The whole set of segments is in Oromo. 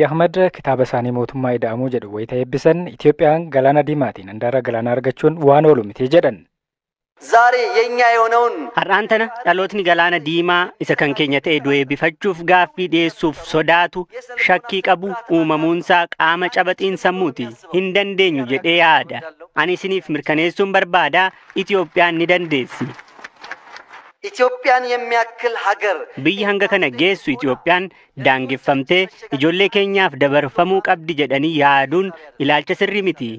Ahmad kitaaba isaanii mootummaa ida'amuu jedhu wayita eebbisan Itoophiyaan galaana diimaatiin handaara galaana argachuun waan oolu miti jedhan. ዛሬ የኛ የሆነውን har'aantana dhalootni galaana diimaa isa kan keenya ta'e du'ee bifachuuf gaaffii dhiyeessuuf sodaatu shakkii qabu uumamuunsaa qaama cabaxiin sammuuti hin dandeenyu jedhee yaada. Ani isiniif mirkaneessuun barbaada Itoophiyaan ni dandeessi. ኢትዮጵያን የሚያክል ሀገር biyyi hanga kana geessu Itoophiyaan daangeffamtee ijoollee keenyaaf dabarfamuu qabdi jedhanii yaaduun ilaalcha sirrii miti.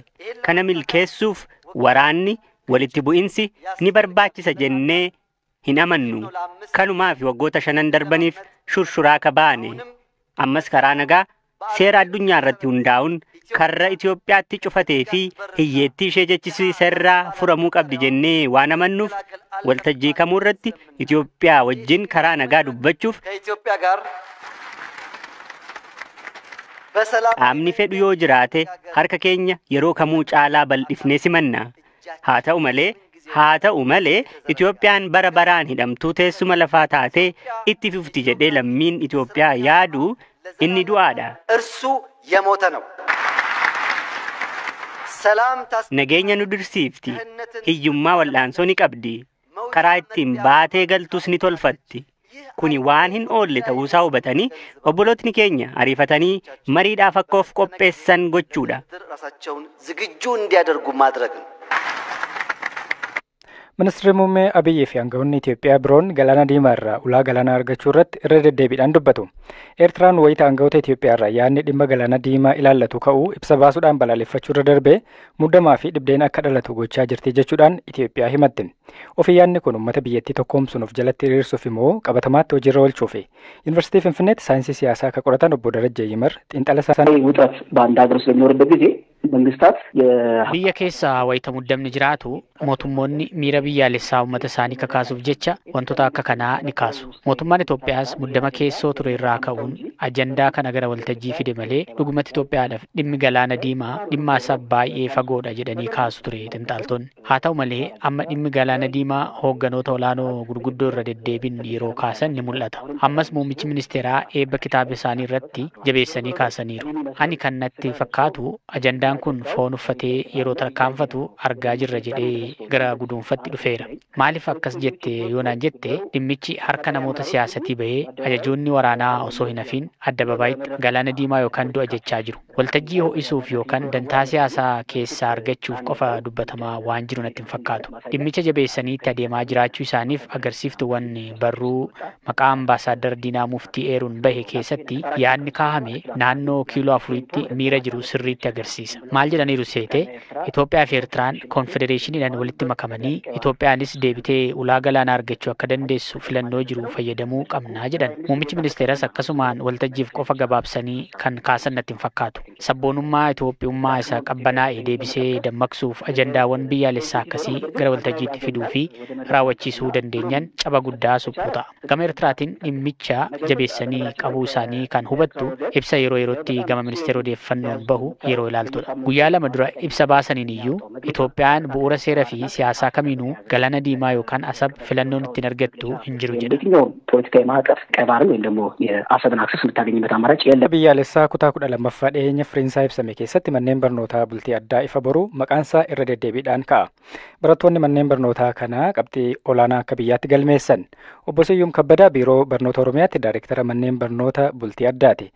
Kana milkeessuuf waraanni walitti bu'insi ni barbaachisa jennee hin amannu. Kanumaaf waggoota 5 darbaniif shurshuraa kabaane. Ammas karaa nagaa seera addunyaa irratti hundaa'uun karra Itoophiyaatti cufatee fi hiyyeettii ishee jechisiisa irraa furamuu qabdi jennee waan amannuuf waltajjii kamuu irratti Itoophiyaa wajjin karaa nagaa dubbachuuf ከኢትዮጵያ ጋር በሰላም qaamni fedhu yoo jiraate harka keenya yeroo kamuu caalaa bal'ifnee simanna. Haa ta'u malee Itoophiyaan bara baraan hidhamtuu teessuma lafaa taatee itti fufti jedhee lammiin Itoophiyaa yaadu inni du'aadha. እርሱ የሞተ ነው። ሰላም Nageenya nu dirsiifti. Hiyyummaa wal'aansoo ni qabdi. Karaa ittiin baatee galtus ni tolfatti. Kuni waan hin oolle ta'uusaa hubatanii obbolootni keenya ariifatanii mariidhaaf akka of qopheessan gochuudha. ራሳቸውን ዝግጁ እንዲያደርጉ ማድረግ ነው። Ministeerri muummee Abiyyi fi aangawoonni Itoophiyaa biroon galaana diimaa irraa ulaa galaanaa argachuu irratti irra deddeebiidhaan dubbatu. Eertiraan wayita aangawoota Itoophiyaa irraa yaadni dhimma galaana diimaa ilaallatu ka'uu ibsa baasuudhaan balaaleffachuu irra darbee muddamaa fi dhibdeen akka dhalatu gochaa jirti jechuudhaan Itoophiyaa himatte. Ofii yaadni kun uummata biyyattii tokkoomsuun of jalatti hiriirsuuf immoo qabatamaatti hojiirra oolchuufi. Yuunivarsiitii Finfinneetti saayinsii siyaasaa akka qoratan obbo Darajjee Yimar xiinxala isaanii ውጥረት በአንድ ሀገር ውስጥ በሚኖርበት ጊዜ መንግስታት biyya keessa wayita muddamni jiraatu mootummoonni miira biyyaalessaa uummata isaanii kakaasuuf jecha wantoota akka kanaa ni kaasu. Mootummaan Itoophiyaas muddama keessoo ture irraa ka'uun ajandaa kana gara waltajjii fide malee dhugumatti Itoophiyaadhaaf dhimmi galaana diimaa dhimma isaa baay'ee fagoodha jedhanii kaasu ture xiinxaltoonni. Haa ta'u malee amma dhimmi galaana diimaa hoogganoota olaanoo gurguddoo irra deddeebiin yeroo kaasan ni mul'ata. Ammas muummichi ministeeraa eebba kitaaba isaanii irratti jabeessanii kaasaniiru. Ani kan natti fakkaatu ajandaan kun foon uffatee yeroo tarkaanfatu argaa jirra jedhee gara guduunfatti dhufeera. Maaliif akkas jette yoonaan jette dhimmichi harka namoota siyaasatii bahee ajajoonni waraanaa osoo hin hafiin adda babaayitti galaana diimaa yookaan du'a jechaa jiru. Waltajjii ho'isuuf yookaan dantaa siyaasaa keessaa argachuuf qofa dubbatamaa waan jiru natti hin fakkaatu. Dhimmicha jabeessaniitti adeemaa jiraachuu isaaniif agarsiiftuuwwan barruu maqaa ambaasaaddar Diinaa Muftii eeruun bahe keessatti yaadni kaahame naannoo kiiloo 4tti miira jiru sirriitti agarsiisa. Maal jedhaniiru seete Itoophiyaa fi Eertiraan konfedereeshiniidhaan walitti makamanii Itoophiyaanis deebitee ulaa galaanaa argachuu akka dandeessu filannoo jiru fayyadamuu qabnaa jedhan. Muummichi ministeeras akkasumaan waltajjiif qofa gabaabsanii kan kaasan natti hin fakkaatu. Sabboonummaa Itoophiyummaa isa qabbanaa'e deebisee dammaqsuuf ajandaawwan biyyaalessaa akkasii gara waltajjiitti fiduu fi raawwachiisuu dandeenyan caba guddaa suphuu ta'a. Gama Eertiraatiin dhimmicha jabeessanii qabuu isaanii kan hubattu ibsa yeroo yerootti gama ministeera odeeffannoon bahu yeroo ilaaltudha. Guyyaa 2 dura ibsa baasaniin iyyuu Itoophiyaan bu'uura seeraa fi siyaasaa kamiinuu galaana diimaa yookaan asab filannoon ittiin argattu hin jiru jedha. የትኛውም ፖለቲካዊ ማዕቀፍ ቀይ ባህርን ወይም ደግሞ የአሰብን አክሰስ የምታገኝበት አማራጭ የለም። biyyaalessaa kutaa 12ffaa dhiyeenya firiinsaa ibsame keessatti manneen barnootaa bultii addaa ifa boruu maqaansaa irra deddeebiidhaan ka'a. Barattoonni manneen barnootaa kanaa qabxii olaanaa akka biyyaatti galmeessan. Obbo Siyyum Kabbadaa biiroo barnoota Oromiyaatti daayireektara manneen barnoota bultii addaati.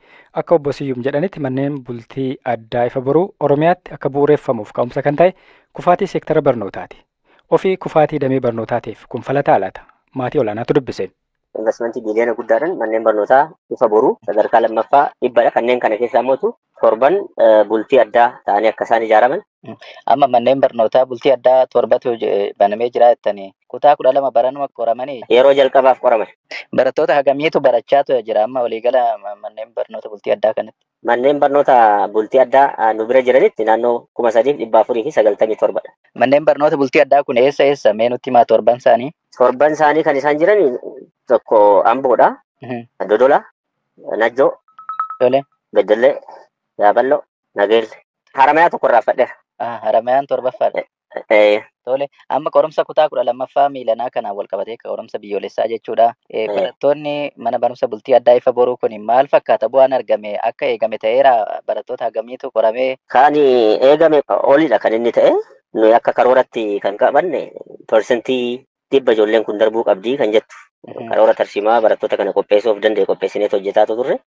Akka Obbo Siyyum jedhanitti manneen bultii addaa ifa boruu Oromiyaatti akka bu'uureffamuuf ka'umsa kan ta'e kufaatii seektara barnootaati. Ofii kufaatii damee barnootaatiif kun falataa laata? Maatii olaanaatu dubbise. Investmentii biliyoona guddaadhaan manneen barnootaa ifa boruu sadarkaa lammaffaa dhibbadha. Kanneen kana keessaa mootu torban bultii addaa ta'anii akka isaan ijaaraman. Amma manneen barnootaa bultii addaa torbatu banamee jira jettanii kutaa 12 baranuma qoramanii yeroo jalqabaaf qoraman. Barattoota hagamiitu barachaatu jira amma waliigala manneen barnoota bultii addaa kanatti. Manneen barnoota bultii addaa nu bira jiranitti naannoo 3,497 dha. Manneen barnoota bultii addaa kun eessa mee nutti himaa torban isaanii? Torban isaanii kan isaan jiran tokko Amboodha, Dodola, Najjoo, Beddellee, Yaaballo, Nageelle. Haramayaa tokko irraa fadheera. Haramayaan torbaffaadha. Tole, amma qorumsa kutaa 12ffaa miilanaa kanaan wal qabatee qorumsa biyyoolessaa jechuudha. Barattoonni mana barumsa bultii addaa ifa boruu kun maal fakkaata bu'aan argame akka eegame ta'eera barattoota hagamiitu qoramee? Kan eegame olidha kan inni ta'e. Nuyi akka karooratti kan qabanne persentii 100 ijoolleen kun darbuu qabdii kan jettu. Karoora tarsiimaa barattoota kana qopheessuuf danda'e qopheessineet hojjetaa turre.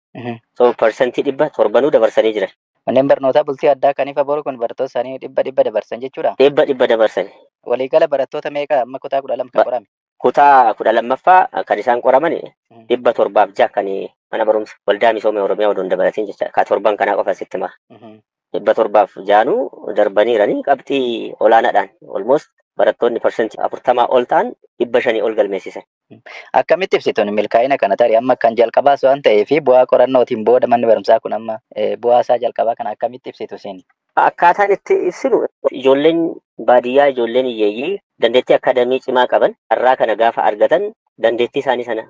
So persentii 100 torbanuu dabarsanii jiran. Manneen barnootaa bultii addaa kan ifa boruu kun barattoota isaanii 100 dabarsan jechuudha. 100 dabarsani. Waliigala barattoota meeqa amma kutaa 12 kan qorame? Kutaa 12ffaa kan isaan qoraman 706 kan mana barumsa waldaa misooma Oromiyaa odoon dabalatiin jecha ka torban kanaa qofa sitti maa. 706 darbaniiranii qabxii olaanaadhaan almost barattoonni persentii 40 ol ta'an 500 ol galmeessisan. Akkamitti ibsituun milkaa'ina kana tarii amma kan jalqabaas waan ta'eef bu'aa qorannootiin booda manni barumsaa kun amma bu'aa isaa jalqabaa kana akkamitti ibsitu isin? Akkaataan itti ibsinu ijoolleen baadiyyaa ijoolleen hiyyeeyyii dandeettii akaadamii cimaa qaban carraa kana gaafa argatan dandeettii isaanii sana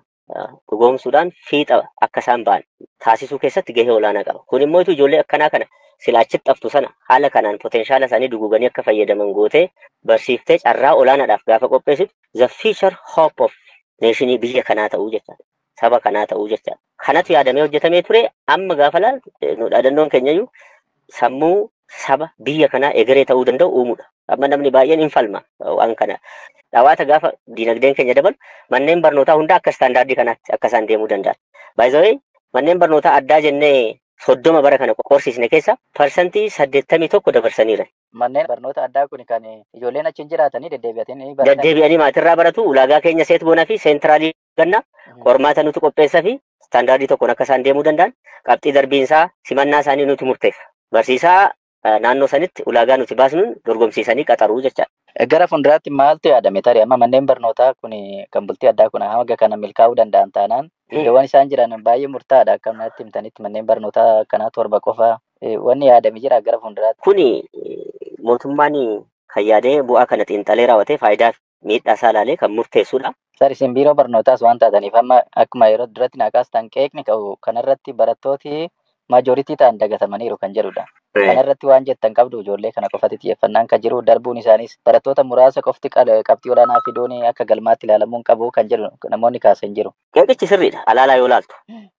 dhugoomsuudhaan fiixa akka isaan ba'an taasisuu keessatti gahee olaanaa qaba. Kun immoo ijoollee akkanaa kana silaachitti haftu sana haala kanaan potenshaala isaanii duguuganii akka fayyadaman gootee barsiiftee carraa olaanaadhaaf gaafa qopheessitu the future hope of neeshinii biyya kanaa ta'uu jechaadha. Saba kanaa ta'uu jechaadha. Kanatu yaadamee hojjetamee ture amma gaafa laaltu dhaadannoon keenyayyuu sammuu saba biyya kanaa egeree ta'uu danda'u uumuudha. Amma namni baay'een hin falma waan kana. Dhawaata gaafa diinagdeen keenya dabalu manneen barnootaa hundaa akka istaandaardii kanaatti akka isaan deemuu danda'an. By the way, manneen barnootaa addaa jennee 30 bara kana qorsiisne keessa persentii 81 dabarsaniira. Manneen barnoota addaa kun kan ijoolleen achi jiraatanii deddeebi'anii maatirraa baratu ulaagaa keenya seet goonaa fi seentiraalii ganna qormaata nuti qopheessaa fi istaandaardii tokkoon akka isaan deemuu danda'an qabxii darbiinsaa simannaa isaanii nuti murteessa. Barsiisaa naannoo sanitti ulaagaa nuti baasnuun dorgomsiisanii qaxaruu jechaadha. Gara fuulduraatti maaltu yaadame tarii amma manneen barnootaa kun kan bultii addaa kun hanga kana milkaa'uu danda'an taanaan iddoowwan isaan jiran baay'ee murtaa'aadha akka natti himtanitti manneen barnootaa kanaa 7 qofa wanni yaadame jira gara fuulduraatti. Kuni mootummaan kan yaadee bu'aa kana xiinxalee raawwatee faayidaa miidhaa isaa ilaalee kan murteessudha. Isin biiroo barnootaas waan taataniif amma akkuma yeroo duratti naqaastan qeeqni qabu kanarratti barattooti maajoritii ta'an dagatamaniiru kan jedhudha. Kanarratti waan jettan qabdu ijoollee kana qofatti xiyyeeffannaan kan jiru darbuun isaanis barattoota muraasa qofti qabxii olaanaa fiduun akka galmaatti ilaalamuun qabu kan jedhu namoonni kaasan jiru. Qeeqichi sirriidha alaalaa yoo laaltu.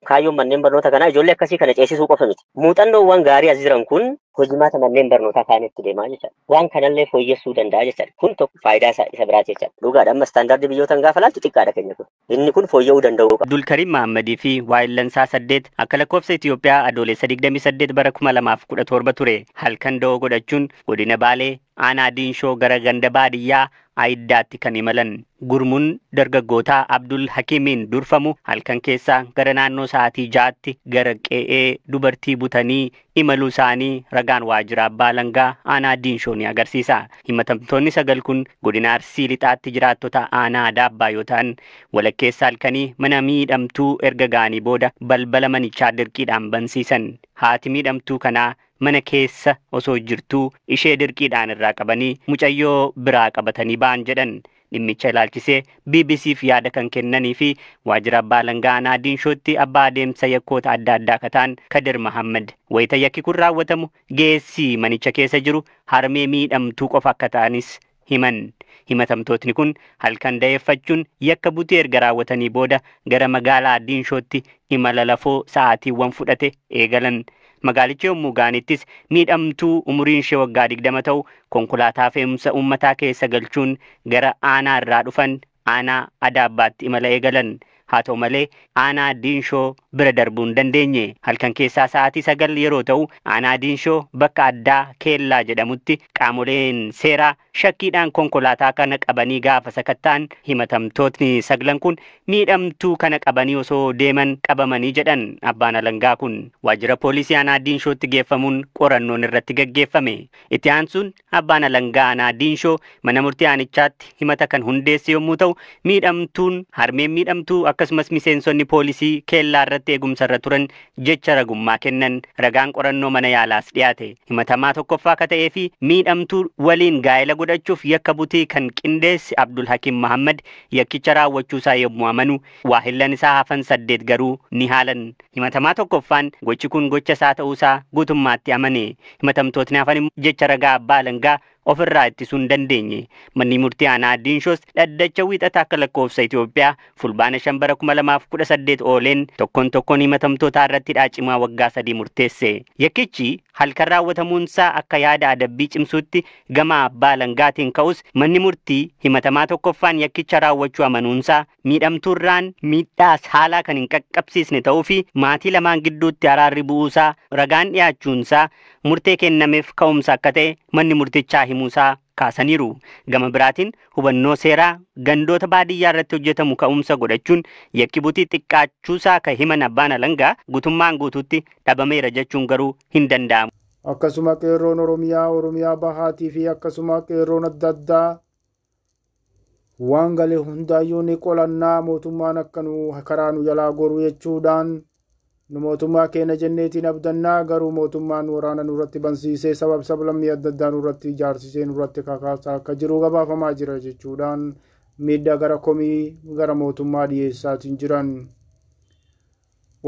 Kaayyoon manneen barnoota kanaa ijoollee akkasii kana ceesisuu qofa miti. Muuxannoowwan gaarii as jiran kun hojimaata manneen barnootaa kaanitti deemaa jechaadha. Waan kanallee fooyyessuu danda'a jechaadha. Kun tokko faayidaa isa biraati jechaadha. Dhugaadha amma istaandaardii biyyootaan gaafa laaltu xiqqaadha keenya kun. Inni kun fooyya'uu danda'u. Abdulkariim Mahammadii fi Waayillansaa 8 akka lakkoofsa Itoophiyaa adoolessa 28 bara 2017 ture. Halkan da'oo godhachuun godina Baalee aanaa Diinshoo gara ganda baadiyyaa Ayiddaatti kan imalan gurmuun dargaggootaa Abdul Hakimiin durfamu halkan keessaa gara naannoo sa'aatii 6tti gara qe'ee dubartii butanii imaluu isaanii ragaan waajjira abbaa alangaa aanaa Diinshoo ni agarsiisa. Himatamtoonni 9 kun godina Arsii lixaatti jiraattota aanaa Daabbaa yoo ta'an walakkeessa halkanii mana miidhamtuu erga ga'anii booda balbala manichaa dirqiidhaan bansiisan. Haati miidhamtuu kanaa mana keessa osoo jirtuu ishee dirqiidhaan irraa qabanii mucayyoo biraa qabatanii ba'an jedhan. Dhimmicha ilaalchisee BBCf yaada kan kennanii fi waajjira abbaa alangaa aanaa Diinshootti abbaa adeemsa yakkoota adda addaa kataan Kadir Mahammad wayita yakki kun raawwatamu geessii manicha keessa jiru harmee miidhamtuu qofa akka ta'anis himan. Himatamtootni kun halkan da'eeffachuun yakka butii erga raawwatanii booda gara magaalaa Diinshootti imala lafoo sa'aatiiwwan fudhate eegalan. Magaalicha yommuu ga'anittis miidhamtuu umuriin ishee waggaa 20 ta'u konkolaataa fe'umsa uummataa keessa galchuun gara aanaa irraa dhufan aanaa Adaabbaatti imala eegalan. Haa ta'u malee aanaa Diinshoo bira darbuu hin dandeenye. Halkan keessaa sa'aatii 9 yeroo ta'u aanaa Diinshoo bakka addaa Keellaa jedhamutti qaamoleen seeraa shakkiidhaan konkolaataa kana qabanii gaafa sakattaan himatamtootni 9 kun miidhamtuu kana qabanii osoo deeman qabamanii jedhan abbaan alangaa kun. Waajjira poolisii aanaa Diinshootti geeffamuun qorannoon irratti gaggeeffame. Itti aansuun abbaan alangaa aanaa Diinshoo mana murtii aanichaatti himata kan hundeesse yommuu ta'u miidhamtuun harmeen miidhamtuu akkasumas miseensonni poolisii keellaa irratti eegumsa irra turan jecha ragummaa kennan. Ragaan qorannoo mana yaalaas dhiyaate. Himatamaa tokkoffaa akka ta'ee fi miidhamtuu waliin gaa'ela godhachuuf yakka butii kan qindeesse Abdul Hakim Muhammad yakkicha raawwachuusaa yommuu amanu, waahillan isaa hafan 8 garuu ni haalan. Himatamaa tokkoffaan gochi kun gocha isaa ta'uusaa guutummaatti amane. Himatamtootni hafan jecha ragaa abbaa alangaa ofirraa ittisuu hin dandeenye. Manni murtii aanaa Diinshoos dhaddacha wiixata akka lakkoofsa Itoophiyaa fulbaana 5 bara 2018 ooleen tokkoon himatamtootaa irratti dhaacimaa waggaa 3 murteesse. Yakkichi halkan raawwatamuunsaa akka yaada adabbii cimsuutti gama abbaa alangaatiin ka'us manni murtii himatamaa tokkoffaan yakkicha raawwachuu amanuunsaa miidhamtuurraan miidhaas haalaa kan hin qaqqabsiisne ta'uu fi maatii lamaan gidduutti araarri bu'uusaa ragaan dhiyaachuunsaa murtee kennameef ka'umsa akka ta'e manni murtichaa himuusaa kaasaniiru. Gama biraatiin hubannoo seeraa gandoota baadiyyaa irratti hojjetamu ka'umsa godhachuun yakki butii xiqqaachuusaa kan himan abbaan alangaa guutummaan guutuutti dhabameera jechuun garuu hin danda'amu. Akkasuma qeerroon Oromiyaa bahaatii fi akkasuma qeerroon adda addaa waan galee hundaayyuu ni qolannaa mootummaan akka nu karaa nu jalaa goruu jechuudhaan nu mootummaa keenya jenneetiin abdannaa garuu mootummaan waraana nurratti bansiisee sablammii adda addaa nurratti ijaarsisee nurratti kakaasaa akka jiru gabaafamaa jira jechuudhaan miidhaa gara komii gara mootummaa dhiyeessaatiin jiran.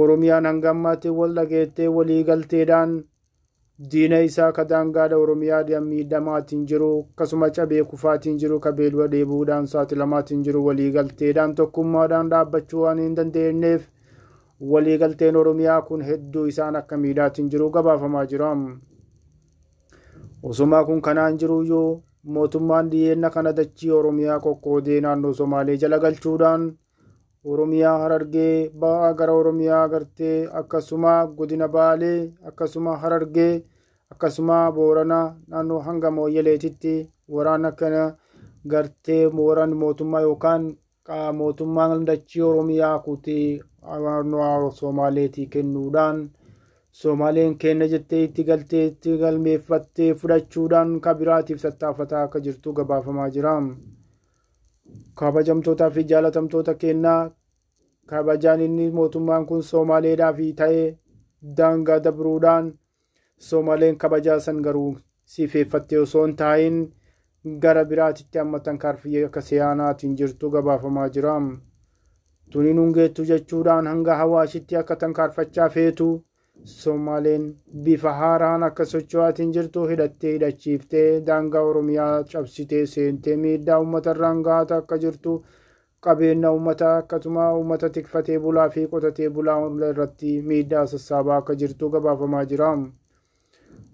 Oromiyaan hanga ammaatti wal dhageettee walii galteedhaan diina isaa ka daangaadha Oromiyaa miidhamaatiin jiru akkasuma cabee kufaatiin jiru ka beelwa dheebuudhaan saaxilamaatiin jiru walii galteedhaan tokkummaadhaan dhaabbachuu waan hin dandeenyeef walii galteen Oromiyaa kun hedduu isaan akka miidhaatiin jiru gabaafamaa jira. Osuma kun kanaan jiruyyuu mootummaan dhiyeenna kana dachii Oromiyaa qoqqoodee naannoo Somaalee jala galchuudhaan Oromiyaa Harargee ba'aa gara Oromiyaa gartee akkasuma godina Baalee akkasuma Harargee akkasuma Booranaa naannoo hanga Mooyyeleetitti waraana kana gartee mooran mootummaa yookaan mootummaan dachii Oromiyaa kutee naannoo Somaaleetii kennuudhaan Somaaleen kenna jettee itti galtee itti galmeeffattee fudhachuudhaan kabiraatiif sattaafataa akka jirtu gabaafamaa jira. Kabajamtootaa fi jaalatamtoota kennaa kabajaan inni mootummaan kun Somaaleedhaaf ta'ee daangaa dabruudhaan Somaaleen kabajaa san garuu siifeeffattee osoo hin taa'in gara biraatitti ammatan kaarfiyyee akka siyaanaatiin jirtu gabaafamaa jira. Tuniin hungeettu jechuudhaan hanga Hawaashitti akka tankaarfachaa feetu Somaaleen bifa haaraan akka socho'aatiin jirtu hidhattee hidhachiiftee daangaa Oromiyaa cabsitee seentee miidhaa uummata irraan gahaa akka jirtu qabeenya uummataa akkasuma uummata tikfatee bulaa fi qotatee bulaa irratti miidhaa sassaabaa akka jirtu gabaafamaa jira.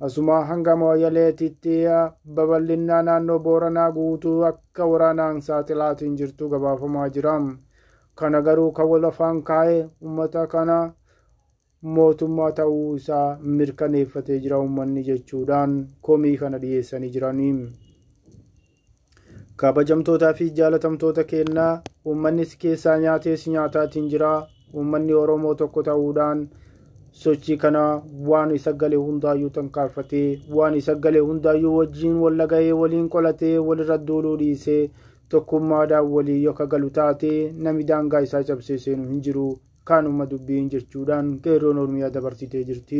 Asuma hanga Mooyyaleetitti babal'inaa naannoo Booranaa guutuu akka waraanaan saaxilaatiin jirtu gabaafamaa jira. Kana garuu kan wal afaan kaa'ee uummata kana mootummaa ta'uu isaa mirkaneeffatee jira uummanni jechuudhaan komii kana dhiyeessanii jiranii. Kabajamtootaa fi jaalatamtoota kennaa uummannis keessaa nyaatees nyaataatiin jira. Uummanni Oromoo tokko ta'uudhaan sochii kana waan isa galee hundaayyuu tankaarfatee waan isa galee hundaayyuu wajjiin wal lagahee waliin qolatee walirra duuluu dhiisee tokkummaadhaan walii yookaan galu taatee namni daangaa isaa cabsee seenu hin jiru. Kanuma dubbiin jechuudhaan qeerroon Oromiyaa dabarsitee jirti.